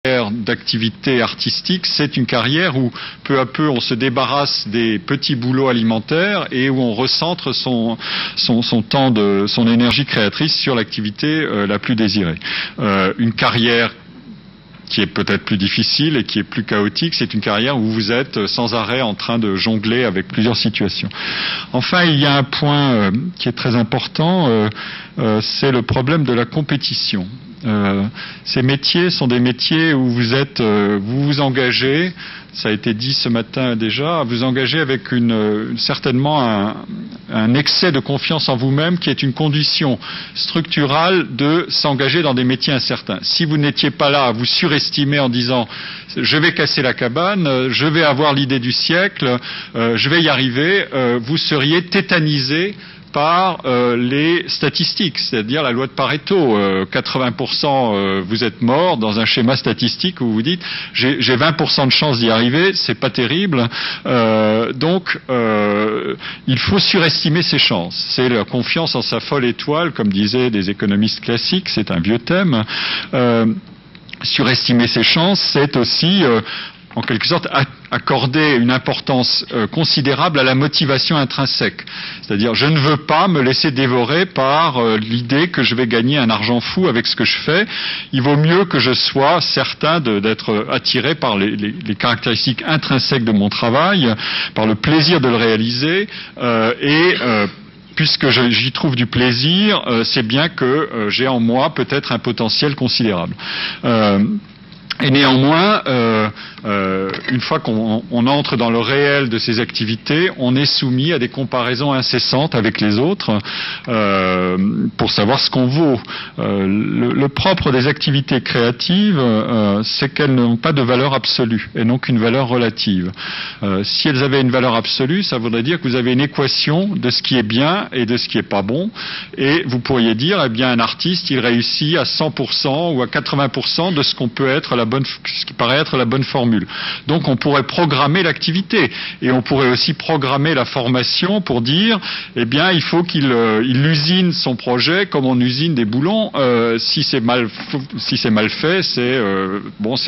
d'activité artistique, c'est une carrière où peu à peu on se débarrasse des petits boulots alimentaires et où on recentre son temps son énergie créatrice sur l'activité la plus désirée. Une carrière qui est peut-être plus difficile et qui est plus chaotique, c'est une carrière où vous êtes sans arrêt en train de jongler avec plusieurs situations. Enfin, il y a un point qui est très important, c'est le problème de la compétition. Ces métiers sont des métiers où vous vous engagez, ça a été dit ce matin déjà, vous engagez avec certainement un excès de confiance en vous-même qui est une condition structurale de s'engager dans des métiers incertains. Si vous n'étiez pas là à vous surestimer en disant je vais casser la cabane, je vais avoir l'idée du siècle, je vais y arriver, vous seriez tétanisé par les statistiques, c'est-à-dire la loi de Pareto. 80% vous êtes mort dans un schéma statistique où vous dites j'ai 20% de chance d'y arriver, c'est pas terrible. Donc il faut surestimer ses chances. C'est la confiance en sa folle étoile, comme disaient des économistes classiques, c'est un vieux thème. Surestimer ses chances, c'est aussi en quelque sorte accorder une importance considérable à la motivation intrinsèque. C'est-à-dire, je ne veux pas me laisser dévorer par l'idée que je vais gagner un argent fou avec ce que je fais. Il vaut mieux que je sois certain d'être attiré par les caractéristiques intrinsèques de mon travail, par le plaisir de le réaliser, puisque j'y trouve du plaisir, c'est bien que j'ai en moi peut-être un potentiel considérable. Et néanmoins, une fois qu'on entre dans le réel de ces activités, on est soumis à des comparaisons incessantes avec les autres pour savoir ce qu'on vaut. Le propre des activités créatives, c'est qu'elles n'ont pas de valeur absolue et non qu'une valeur relative. Si elles avaient une valeur absolue, ça voudrait dire que vous avez une équation de ce qui est bien et de ce qui est pas bon, et vous pourriez dire, eh bien, un artiste, il réussit à 100% ou à 80% de ce qu'on peut être ce qui paraît être la bonne formule. Donc on pourrait programmer l'activité et on pourrait aussi programmer la formation pour dire, eh bien, il faut qu'il usine son projet comme on usine des boulons. Si c'est mal fait, c'est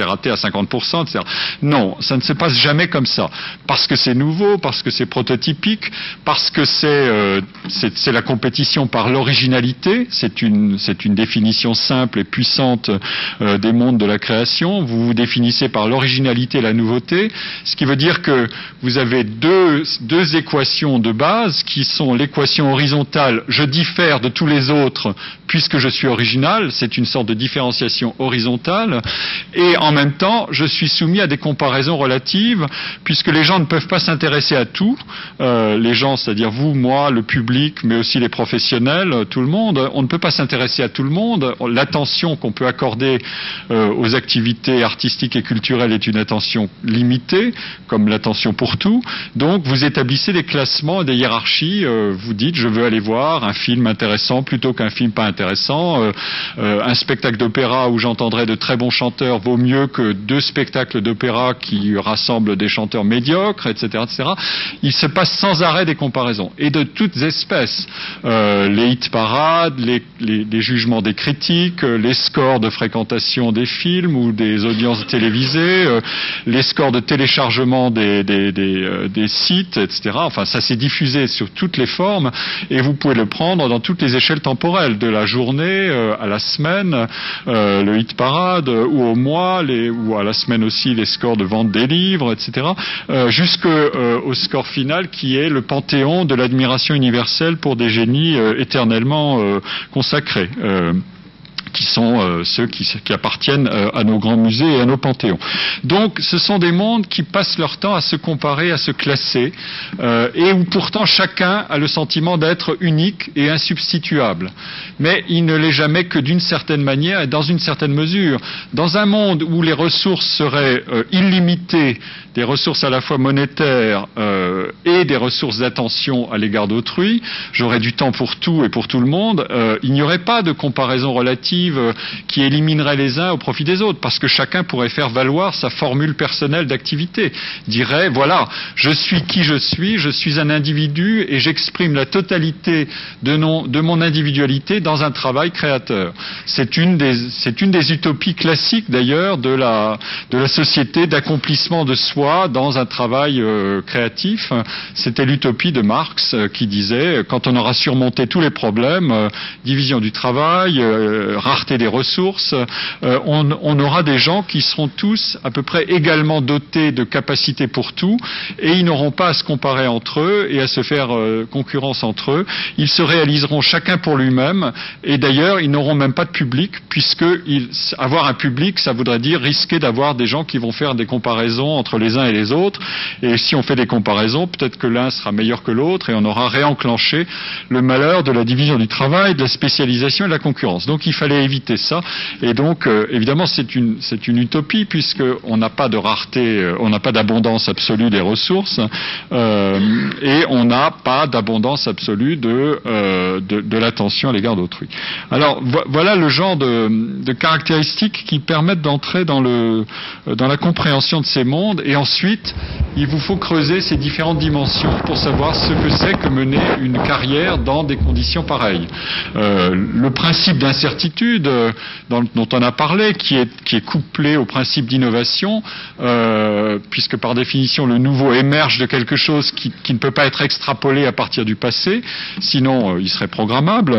raté à 50%, etc. Non, ça ne se passe jamais comme ça, parce que c'est nouveau, parce que c'est prototypique, parce que c'est la compétition par l'originalité. C'est une définition simple et puissante des mondes de la création. Vous définissez par l'originalité et la nouveauté, ce qui veut dire que vous avez deux équations de base qui sont l'équation horizontale, je diffère de tous les autres puisque je suis original, c'est une sorte de différenciation horizontale, et en même temps, je suis soumis à des comparaisons relatives, puisque les gens ne peuvent pas s'intéresser à tout, les gens, c'est-à-dire vous, moi, le public, mais aussi les professionnels, tout le monde, on ne peut pas s'intéresser à tout le monde. L'attention qu'on peut accorder aux activités artistique et culturelle est une attention limitée, comme l'attention pour tout. Donc vous établissez des classements, des hiérarchies, vous dites je veux aller voir un film intéressant plutôt qu'un film pas intéressant, un spectacle d'opéra où j'entendrai de très bons chanteurs vaut mieux que 2 spectacles d'opéra qui rassemblent des chanteurs médiocres, etc., etc. Il se passe sans arrêt des comparaisons, et de toutes espèces. Les hit parades, les jugements des critiques, les scores de fréquentation des films ou des audiences télévisées, les scores de téléchargement des sites, etc. Enfin, ça s'est diffusé sur toutes les formes et vous pouvez le prendre dans toutes les échelles temporelles, de la journée à la semaine, le hit parade, ou au mois, ou à la semaine aussi les scores de vente des livres, etc. Jusqu'au score final qui est le panthéon de l'admiration universelle pour des génies éternellement consacrés. Qui sont ceux qui appartiennent à nos grands musées et à nos panthéons. Donc ce sont des mondes qui passent leur temps à se comparer, à se classer, et où pourtant chacun a le sentiment d'être unique et insubstituable. Mais il ne l'est jamais que d'une certaine manière et dans une certaine mesure. Dans un monde où les ressources seraient illimitées, des ressources à la fois monétaires et des ressources d'attention à l'égard d'autrui, j'aurais du temps pour tout et pour tout le monde, il n'y aurait pas de comparaison relative créative qui éliminerait les uns au profit des autres, parce que chacun pourrait faire valoir sa formule personnelle d'activité. Dirait, voilà, je suis qui je suis un individu et j'exprime la totalité de mon individualité dans un travail créateur. C'est une des utopies classiques d'ailleurs de la société d'accomplissement de soi dans un travail créatif. C'était l'utopie de Marx qui disait, quand on aura surmonté tous les problèmes, division du travail, rareté des ressources, on aura des gens qui seront tous à peu près également dotés de capacités pour tout, et ils n'auront pas à se comparer entre eux et à se faire concurrence entre eux. Ils se réaliseront chacun pour lui-même, et d'ailleurs ils n'auront même pas de public, puisque avoir un public, ça voudrait dire risquer d'avoir des gens qui vont faire des comparaisons entre les uns et les autres, et si on fait des comparaisons, peut-être que l'un sera meilleur que l'autre, et on aura réenclenché le malheur de la division du travail, de la spécialisation et de la concurrence. Donc il fallait éviter ça, et donc évidemment c'est une utopie, puisqu'on n'a pas de rareté, on n'a pas d'abondance absolue des ressources, et on n'a pas d'abondance absolue de l'attention à l'égard d'autrui. Alors voilà le genre de caractéristiques qui permettent d'entrer dans la compréhension de ces mondes, et ensuite il vous faut creuser ces différentes dimensions pour savoir ce que c'est que mener une carrière dans des conditions pareilles. Le principe d'incertitude dont on a parlé, qui est couplé au principe d'innovation, puisque par définition le nouveau émerge de quelque chose qui ne peut pas être extrapolé à partir du passé, sinon il serait programmable.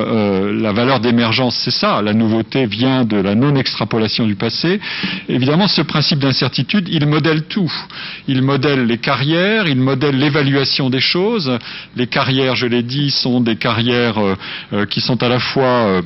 La valeur d'émergence, c'est ça, la nouveauté vient de la non-extrapolation du passé. Évidemment, ce principe d'incertitude, il modèle tout. Il modèle les carrières, il modèle l'évaluation des choses. Les carrières, je l'ai dit, sont des carrières qui sont à la fois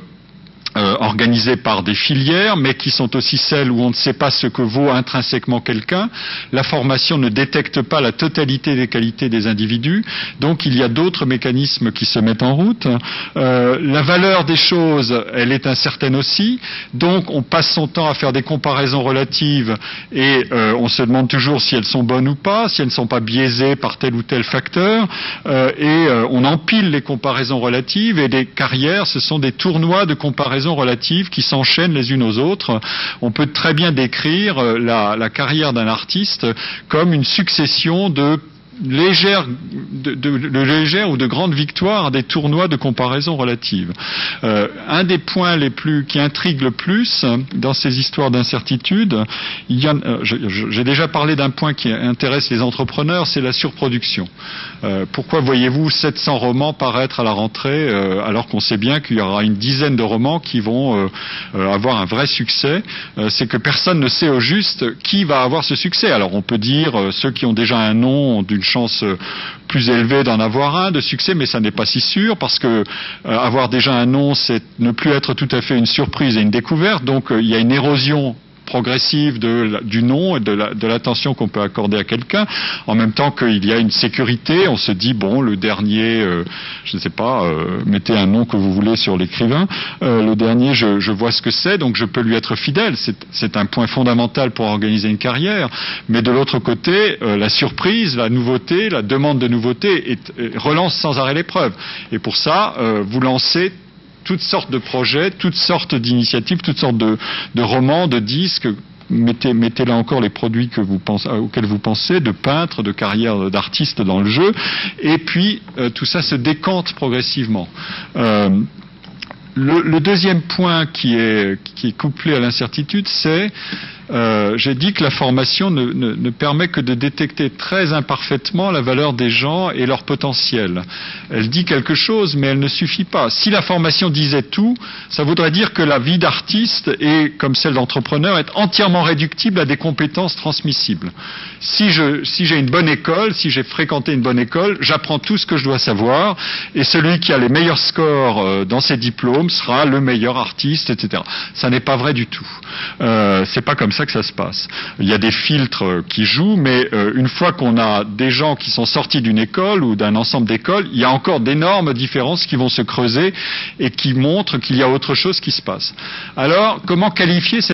organisées par des filières, mais qui sont aussi celles où on ne sait pas ce que vaut intrinsèquement quelqu'un. La formation ne détecte pas la totalité des qualités des individus, donc il y a d'autres mécanismes qui se mettent en route. La valeur des choses, elle est incertaine aussi, donc on passe son temps à faire des comparaisons relatives, et on se demande toujours si elles sont bonnes ou pas, si elles ne sont pas biaisées par tel ou tel facteur, et on empile les comparaisons relatives, et des carrières, ce sont des tournois de comparaisons relatives qui s'enchaînent les unes aux autres. On peut très bien décrire la carrière d'un artiste comme une succession de légères ou de grandes victoires des tournois de comparaison relative. Un des points qui intrigue le plus dans ces histoires d'incertitude, j'ai déjà parlé d'un point qui intéresse les entrepreneurs, c'est la surproduction. Pourquoi voyez-vous 700 romans paraître à la rentrée alors qu'on sait bien qu'il y aura une dizaine de romans qui vont avoir un vrai succès? C'est que personne ne sait au juste qui va avoir ce succès. Alors on peut dire ceux qui ont déjà un nom ont d'une chance plus élevée d'en avoir un de succès, mais ça n'est pas si sûr, parce que avoir déjà un nom, c'est ne plus être tout à fait une surprise et une découverte. Donc il y a une érosion progressive du nom et de l'attention qu'on peut accorder à quelqu'un, en même temps qu'il y a une sécurité. On se dit, bon, le dernier, je ne sais pas, mettez un nom que vous voulez sur l'écrivain, le dernier, je vois ce que c'est, donc je peux lui être fidèle. C'est un point fondamental pour organiser une carrière, mais de l'autre côté, la surprise, la nouveauté, la demande de nouveauté relance sans arrêt l'épreuve. Et pour ça, vous lancez toutes sortes de projets, toutes sortes d'initiatives, toutes sortes de romans, de disques. Mettez là encore les produits auxquels vous pensez, de peintres, de carrières d'artistes dans le jeu, et puis tout ça se décante progressivement. Le deuxième point qui est couplé à l'incertitude, c'est j'ai dit que la formation ne permet que de détecter très imparfaitement la valeur des gens et leur potentiel. Elle dit quelque chose, mais elle ne suffit pas. Si la formation disait tout, ça voudrait dire que la vie d'artiste, et comme celle d'entrepreneur, est entièrement réductible à des compétences transmissibles. Si j'ai une bonne école, si j'ai fréquenté une bonne école, j'apprends tout ce que je dois savoir, et celui qui a les meilleurs scores dans ses diplômes sera le meilleur artiste, etc. Ça n'est pas vrai du tout. C'est pas comme ça que ça se passe. Il y a des filtres qui jouent, mais une fois qu'on a des gens qui sont sortis d'une école ou d'un ensemble d'écoles, il y a encore d'énormes différences qui vont se creuser et qui montrent qu'il y a autre chose qui se passe. Alors, comment qualifier